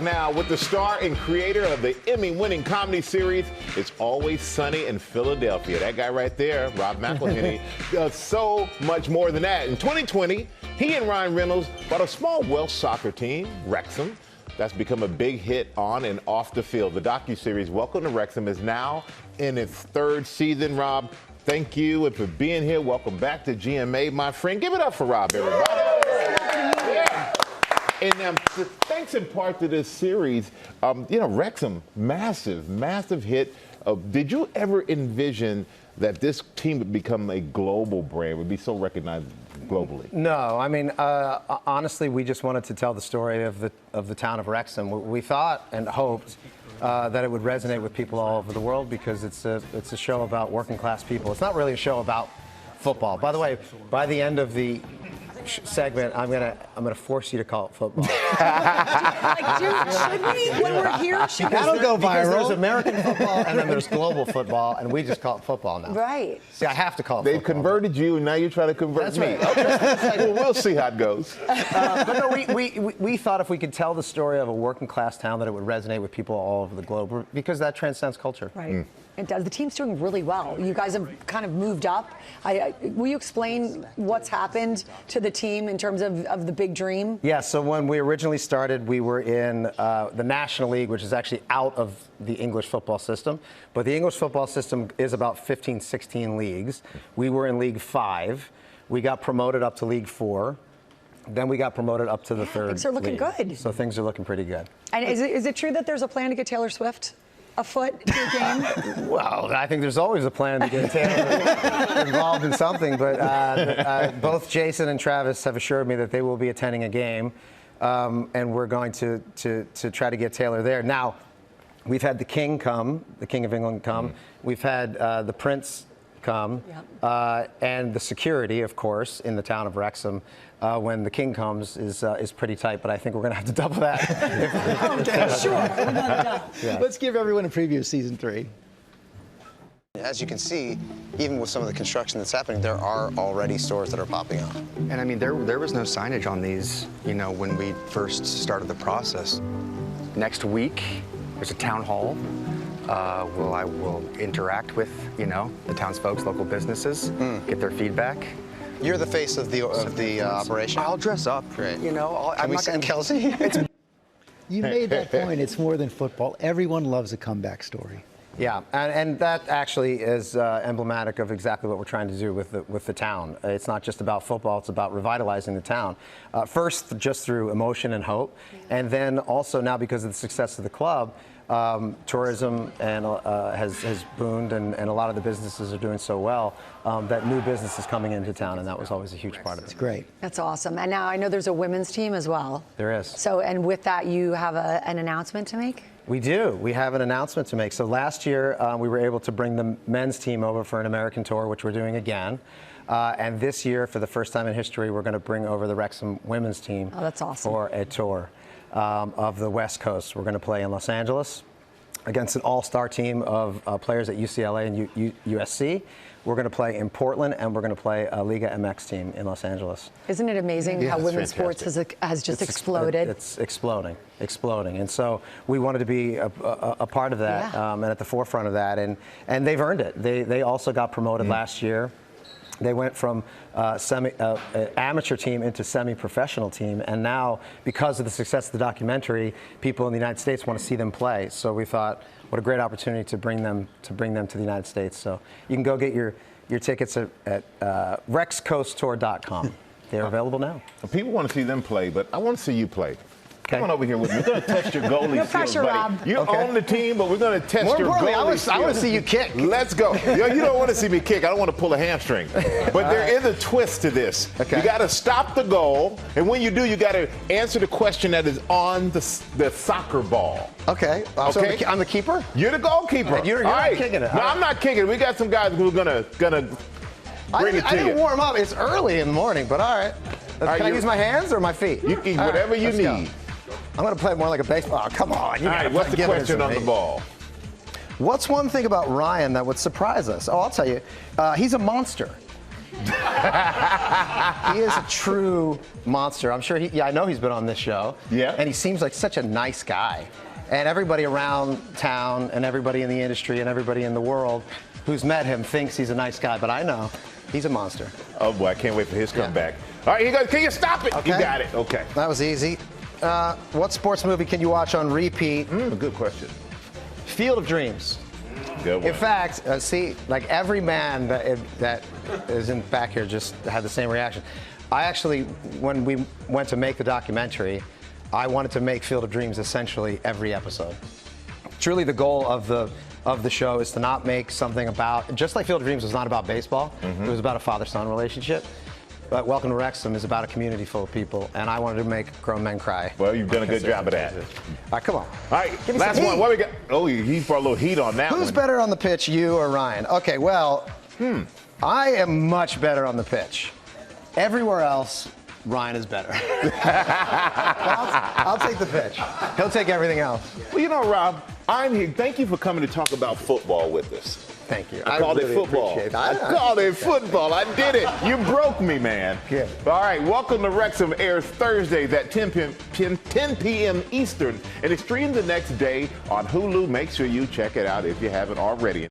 Now, with the star and creator of the Emmy-winning comedy series, It's Always Sunny in Philadelphia. That guy right there, Rob McElhenney, does so much more than that. In 2020, he and Ryan Reynolds bought a small Welsh soccer team, Wrexham, that's become a big hit on and off the field. The docuseries Welcome to Wrexham is now in its third season. Rob, thank you and for being here. Welcome back to GMA, my friend. Give it up for Rob, everybody. And thanks in part to this series, Wrexham, massive hit. Did you ever envision that this team would become a global brand, would be so recognized globally? No, I mean, honestly, we just wanted to tell the story of the town of Wrexham. We thought and hoped that it would resonate with people all over the world because it's a show about working class people. It's not really a show about football. By the way, by the end of the segment, I'm gonna force you to call it football. Should we? When we're here, that'll go viral. Because there's American football and then there's global football, and we just call it football now. Right. See, I have to call it They've football. converted you, and now you're trying to convert me. That's right. Well, we'll see how it goes. But no, we thought if we could tell the story of a working class town that it would resonate with people all over the globe because that transcends culture. Right. It does. The team's doing really well. You guys have kind of moved up. Will you explain what's happened to the team in terms of the big dream? Yeah, so when we originally started, we were in the National League, which is actually out of the English football system. But the English football system is about 15, 16 leagues. We were in League 5. We got promoted up to League 4. Then we got promoted up to the third Things are looking good. So things are looking pretty good. And is it true that there's a plan to get Taylor Swift afoot to a game? Well, I think there's always a plan to get Taylor involved in something, but both Jason and Travis have assured me that they will be attending a game, and we're going to try to get Taylor there. Now, we've had the King come, the King of England come. We've had the Prince come, and the security, of course, in the town of Wrexham. When the King comes is pretty tight, but I think we're going to have to double that. Okay, sure. Yeah. Let's give everyone a preview of season 3. As you can see, even with some of the construction that's happening, there are already stores that are popping up. And I mean, there was no signage on these, when we first started the process. Next week, there's a town hall. I will interact with, the townsfolk, local businesses, get their feedback. You're the face of the operation. I'll dress up. Great. I'm not going to Kelsey. You made that point. It's more than football. Everyone loves a comeback story. Yeah, and that actually is emblematic of exactly what we're trying to do with the town. It's not just about football, it's about revitalizing the town. First, just through emotion and hope, and then also now because of the success of the club, tourism has boomed, and a lot of the businesses are doing so well that new business is coming into town, and that was always a huge part of it. It's great. That's awesome. And now I know there's a women's team as well. There is. So, and with that, you have an announcement to make? We do. We have an announcement to make. So last year, we were able to bring the men's team over for an American tour, which we're doing again. And this year, for the first time in history, we're going to bring over the Wrexham women's team that's awesome. For a tour of the West Coast. We're going to play in Los Angeles against an all-star team of players at UCLA and USC. We're going to play in Portland, and we're going to play a Liga MX team in Los Angeles. Isn't it amazing how women's sports has just exploded? It's exploding. And so we wanted to be a part of that and at the forefront of that, and they've earned it. They also got promoted last year. They went from amateur team into semi-professional team, and now, because of the success of the documentary, people in the United States want to see them play. So we thought, what a great opportunity to bring them to the United States. So you can go get your tickets at rexcoasttour.com. They're available now. People want to see them play, but I want to see you play. Come on over here with me. We're going to test your goalie No skills, pressure, buddy. Rob. You're on the team, but we're going to test More your importantly, goalie skills. I want to see you kick. Let's go. You don't want to see me kick. I don't want to pull a hamstring. But there is a twist to this. Okay. You got to stop the goal, and when you do, you got to answer the question that is on the soccer ball. Okay. So I'm the keeper? You're the goalkeeper. And you're not kicking it. No, I'm not kicking it. We got some guys who are gonna bring it to you. I didn't warm up. It's early in the morning, but all right. Can I use my hands or my feet? You can, whatever you need. Go. I'm going to play more like a baseball. Oh, come on. All right, what's the question on the ball? What's one thing about Ryan that would surprise us? Oh, I'll tell you. He's a monster. He is a true monster. I'm sure I know he's been on this show. Yeah. And he seems like such a nice guy. And everybody around town and everybody in the industry and everybody in the world who's met him thinks he's a nice guy, but I know he's a monster. Oh boy, I can't wait for his comeback. All right, here goes. Can you stop it? Okay. You got it. Okay. That was easy. What sports movie can you watch on repeat? Good question. Field of Dreams. Good one. In fact, see, like every man that is in back here just had the same reaction. I actually, when we went to make the documentary, I wanted to make Field of Dreams essentially every episode. Truly, the goal of the show is to not make something about, just like Field of Dreams was not about baseball, it was about a father-son relationship. But Welcome to Wrexham is about a community full of people, and I wanted to make grown men cry. Well, you've done a good job of that. All right, come on. All right, Give me last some one. heat. What we got? Oh, he brought a little heat on that one. Who's better on the pitch, you or Ryan? Okay, well, I am much better on the pitch. Everywhere else, Ryan is better. I'll take the pitch. He'll take everything else. Well, you know, Rob, I'm here. Thank you for coming to talk about football with us. Thank you. I called really it football. appreciate I that. called it football. I did it. You broke me, man. Good. All right, Welcome to Wrexham airs Thursdays at 10 p.m. Eastern, and it's streamed the next day on Hulu. Make sure you check it out if you haven't already.